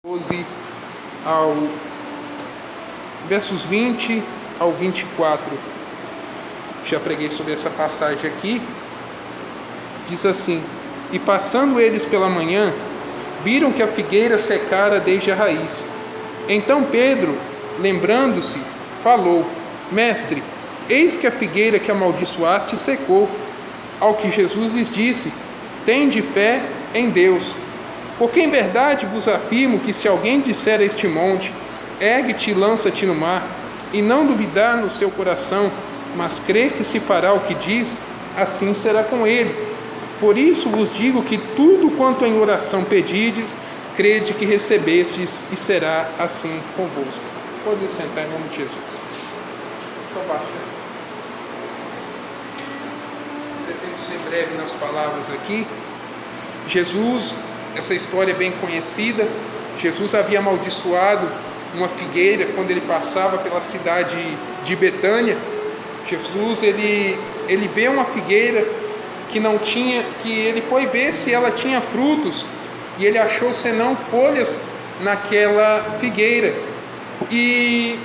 12 ao versos 20 ao 24. Já preguei sobre essa passagem aqui. Diz assim: E passando eles pela manhã, viram que a figueira secara desde a raiz. Então Pedro, lembrando-se, falou: Mestre, eis que a figueira que amaldiçoaste secou. Ao que Jesus lhes disse: Tende fé em Deus. Porque em verdade vos afirmo que se alguém disser a este monte: ergue-te e lança-te no mar, e não duvidar no seu coração, mas crer que se fará o que diz, assim será com ele. Por isso vos digo que tudo quanto em oração pedides, crede que recebestes, e será assim convosco. Pode sentar em nome de Jesus. Só baixa essa. Pretendo ser breve nas palavras aqui. Jesus, essa história é bem conhecida. Jesus havia amaldiçoado uma figueira quando ele passava pela cidade de Betânia. Jesus, ele vê uma figueira que não tinha, que ele foi ver se ela tinha frutos, e ele achou senão folhas naquela figueira. E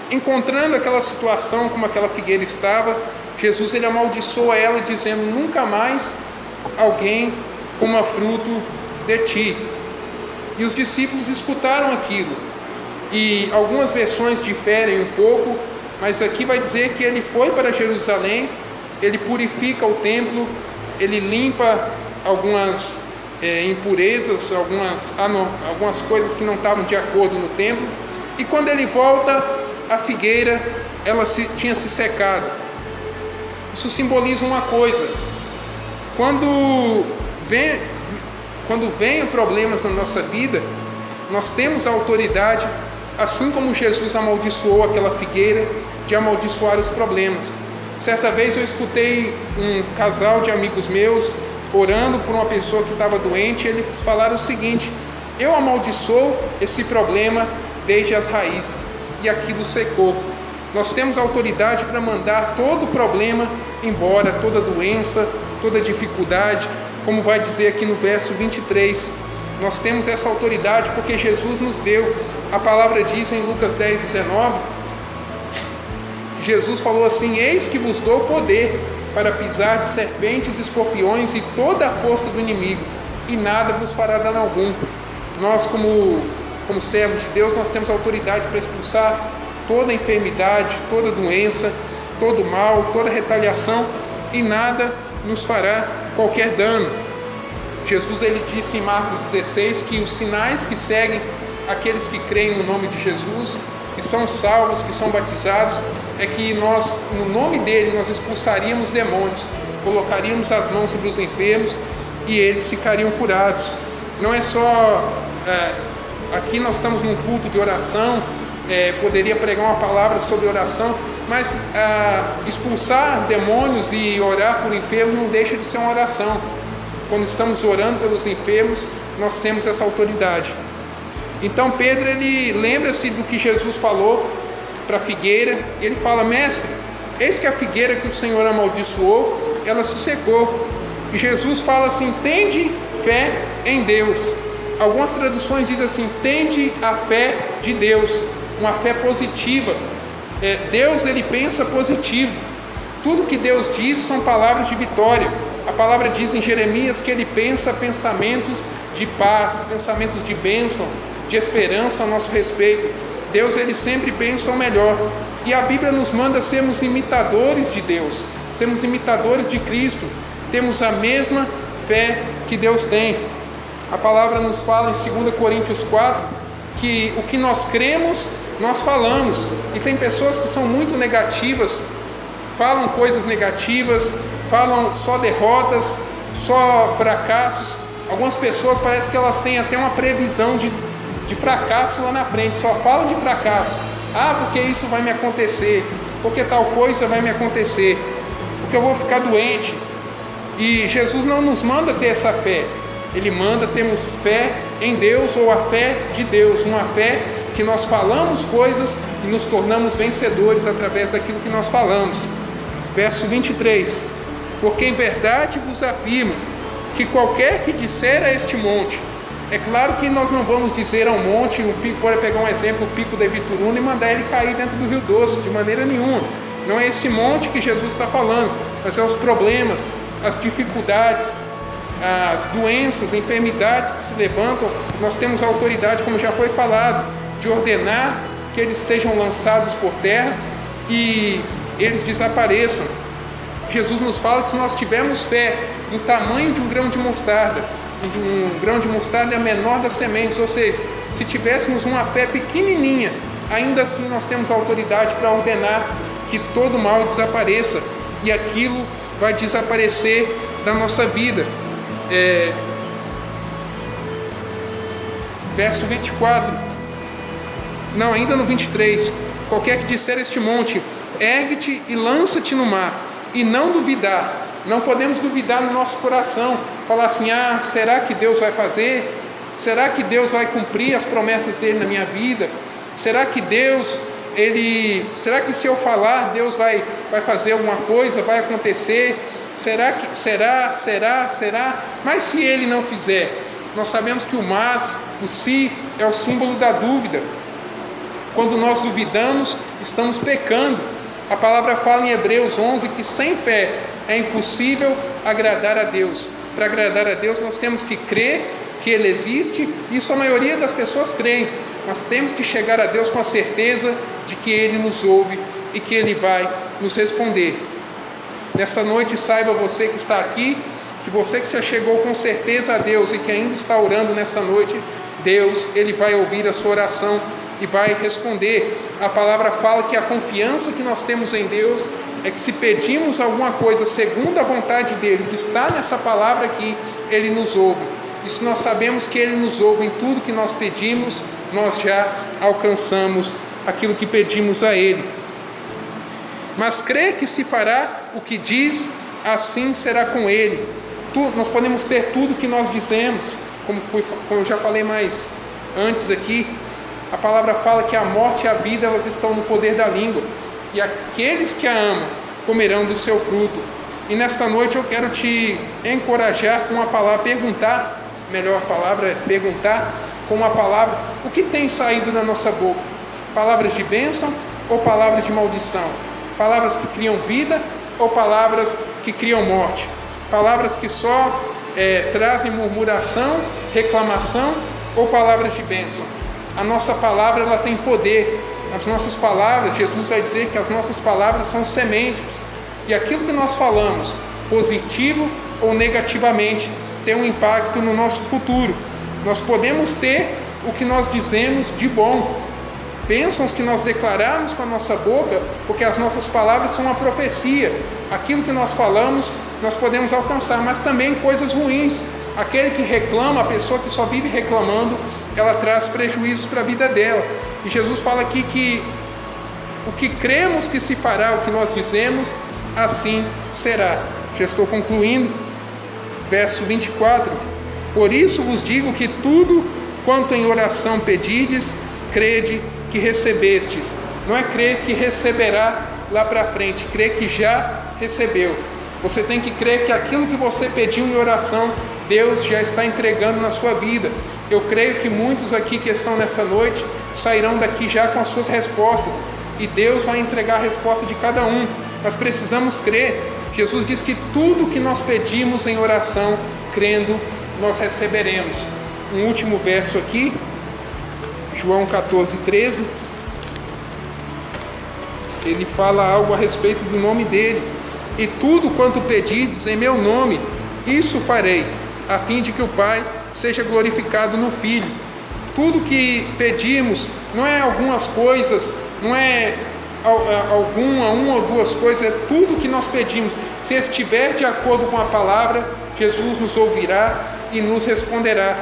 encontrando aquela situação como aquela figueira estava, Jesus ele amaldiçoa ela, dizendo: nunca mais alguém coma fruto de ti. E os discípulos escutaram aquilo, e algumas versões diferem um pouco, mas aqui vai dizer que ele foi para Jerusalém, ele purifica o templo, ele limpa algumas impurezas, algumas coisas que não estavam de acordo no templo, e quando ele volta, a figueira tinha se secado. Isso simboliza uma coisa: quando vem problemas na nossa vida, nós temos a autoridade, assim como Jesus amaldiçoou aquela figueira, de amaldiçoar os problemas. Certa vez eu escutei um casal de amigos meus orando por uma pessoa que estava doente, e eles falaram o seguinte: eu amaldiçoo esse problema desde as raízes, e aquilo secou. Nós temos autoridade para mandar todo problema embora, toda doença, toda dificuldade, como vai dizer aqui no verso 23. Nós temos essa autoridade porque Jesus nos deu. A palavra diz em Lucas 10:19, Jesus falou assim: eis que vos dou poder para pisar de serpentes, escorpiões e toda a força do inimigo, e nada vos fará dano algum. Nós, como servos de Deus, nós temos autoridade para expulsar toda enfermidade, toda doença, todo mal, toda retaliação, e nada nos fará qualquer dano. Jesus ele disse em Marcos 16 que os sinais que seguem aqueles que creem no nome de Jesus, que são salvos, que são batizados, é que nós, no nome dele, nós expulsaríamos demônios, colocaríamos as mãos sobre os enfermos e eles ficariam curados. Não é só aqui nós estamos num culto de oração, poderia pregar uma palavra sobre oração, mas expulsar demônios e orar por enfermos não deixa de ser uma oração. Quando estamos orando pelos enfermos, nós temos essa autoridade. Então Pedro ele lembra-se do que Jesus falou para a figueira. Ele fala: mestre, eis que a figueira que o Senhor amaldiçoou, ela se secou. E Jesus fala assim: tende fé em Deus. Algumas traduções dizem assim: tende a fé de Deus, uma fé positiva. Deus ele pensa positivo. Tudo que Deus diz são palavras de vitória. A palavra diz em Jeremias que ele pensa pensamentos de paz, pensamentos de bênção, de esperança a nosso respeito. Deus ele sempre pensa o melhor. E a Bíblia nos manda sermos imitadores de Deus, sermos imitadores de Cristo. Temos a mesma fé que Deus tem. A palavra nos fala em 2 Coríntios 4 que o que nós cremos, nós falamos. E tem pessoas que são muito negativas, falam coisas negativas, falam só derrotas, só fracassos. Algumas pessoas parece que elas têm até uma previsão de fracasso lá na frente, só falam de fracasso. Porque isso vai me acontecer, porque tal coisa vai me acontecer, porque eu vou ficar doente. E Jesus não nos manda ter essa fé. Ele manda termos fé em Deus, ou a fé de Deus, uma fé que nós falamos coisas e nos tornamos vencedores através daquilo que nós falamos. Verso 23: porque em verdade vos afirmo que qualquer que disser a este monte: É claro que nós não vamos dizer ao monte, para pegar um exemplo, o pico da Ibituruna, e mandar ele cair dentro do Rio Doce, de maneira nenhuma. Não é esse monte que Jesus está falando, mas é os problemas, as dificuldades, as doenças, enfermidades que se levantam. Nós temos a autoridade, como já foi falado, de ordenar que eles sejam lançados por terra e eles desapareçam. Jesus nos fala que se nós tivermos fé do tamanho de um grão de mostarda, um grão de mostarda é a menor das sementes, ou seja, se tivéssemos uma fé pequenininha, ainda assim nós temos autoridade para ordenar que todo mal desapareça, e aquilo vai desaparecer da nossa vida. Verso 24, não, ainda no 23, qualquer que disser este monte, ergue-te e lança-te no mar, e não duvidar. Não podemos duvidar no nosso coração, falar assim, será que Deus vai fazer? Será que Deus vai cumprir as promessas dele na minha vida? Será que será que se eu falar, Deus vai fazer alguma coisa, vai acontecer? Será? Mas se ele não fizer? Nós sabemos que o mas, o se, é o símbolo da dúvida. Quando nós duvidamos, estamos pecando. A palavra fala em Hebreus 11 que sem fé é impossível agradar a Deus. Para agradar a Deus, nós temos que crer que Ele existe. Isso a maioria das pessoas creem. Nós temos que chegar a Deus com a certeza de que Ele nos ouve e que Ele vai nos responder. Nessa noite, saiba você que está aqui, que você que se achegou com certeza a Deus e que ainda está orando nessa noite, Deus, Ele vai ouvir a sua oração e vai responder. A palavra fala que a confiança que nós temos em Deus é que se pedimos alguma coisa segundo a vontade dEle, que está nessa palavra aqui, Ele nos ouve. E se nós sabemos que Ele nos ouve em tudo que nós pedimos, nós já alcançamos aquilo que pedimos a Ele. Mas crê que se fará o que diz, assim será com Ele. Nós podemos ter tudo o que nós dizemos, como eu já falei mais antes aqui. A palavra fala que a morte e a vida, elas estão no poder da língua, e aqueles que a amam comerão do seu fruto. E nesta noite eu quero te encorajar com uma palavra, perguntar, melhor palavra é perguntar com uma palavra, o que tem saído da nossa boca? Palavras de bênção ou palavras de maldição? Palavras que criam vida ou palavras que criam morte? Palavras que só trazem murmuração, reclamação ou palavras de bênção? A nossa palavra, ela tem poder. As nossas palavras, Jesus vai dizer que as nossas palavras são sementes. E aquilo que nós falamos, positivo ou negativamente, tem um impacto no nosso futuro. Nós podemos ter o que nós dizemos de bom, bênçãos que nós declaramos com a nossa boca, porque as nossas palavras são uma profecia. Aquilo que nós falamos, nós podemos alcançar, mas também coisas ruins. Aquele que reclama, a pessoa que só vive reclamando, ela traz prejuízos para a vida dela. E Jesus fala aqui que o que cremos que se fará, o que nós dizemos, assim será. Já estou concluindo. Verso 24. Por isso vos digo que tudo quanto em oração pedides, crede que recebestes. Não é crer que receberá lá para frente, crer que já recebeu. Você tem que crer que aquilo que você pediu em oração, Deus já está entregando na sua vida. Eu creio que muitos aqui que estão nessa noite sairão daqui já com as suas respostas, e Deus vai entregar a resposta de cada um. Nós precisamos crer. Jesus diz que tudo que nós pedimos em oração, crendo, nós receberemos. Um último verso aqui, João 14:13. Ele fala algo a respeito do nome dele. E tudo quanto pedides em meu nome, isso farei, a fim de que o Pai seja glorificado no Filho. Tudo que pedimos não é algumas coisas, não é uma ou duas coisas, é tudo que nós pedimos. Se estiver de acordo com a palavra, Jesus nos ouvirá e nos responderá.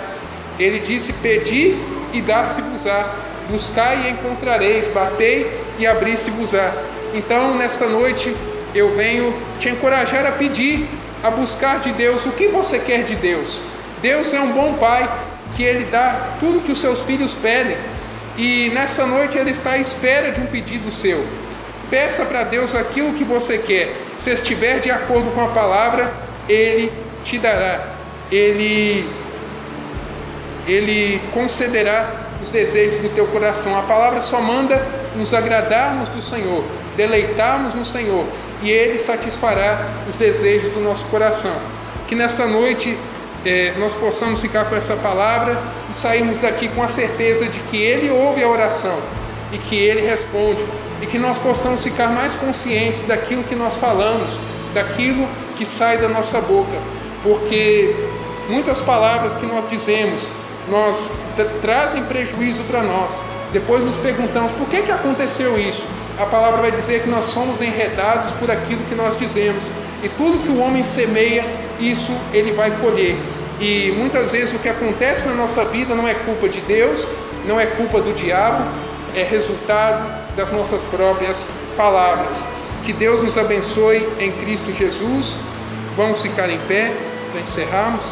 Ele disse: pedi e dá-se-vos-á, buscai e encontrareis, batei e abri-se-vos-á. Então, nesta noite, eu venho te encorajar a pedir, a buscar de Deus o que você quer de Deus. Deus é um bom Pai, que Ele dá tudo que os seus filhos pedem, e nessa noite Ele está à espera de um pedido seu. Peça para Deus aquilo que você quer. Se estiver de acordo com a palavra, Ele te dará. Ele Ele concederá os desejos do teu coração. A palavra só manda nos agradarmos do Senhor, deleitarmos no Senhor, e Ele satisfará os desejos do nosso coração. Que nesta noite nós possamos ficar com essa palavra e sairmos daqui com a certeza de que Ele ouve a oração e que Ele responde, e que nós possamos ficar mais conscientes daquilo que nós falamos, daquilo que sai da nossa boca, porque muitas palavras que nós dizemos trazem prejuízo para nós. Depois nos perguntamos por que aconteceu isso. A palavra vai dizer que nós somos enredados por aquilo que nós dizemos, e tudo que o homem semeia, isso ele vai colher. E muitas vezes o que acontece na nossa vida não é culpa de Deus, não é culpa do diabo, é resultado das nossas próprias palavras. Que Deus nos abençoe em Cristo Jesus. Vamos ficar em pé para encerrarmos.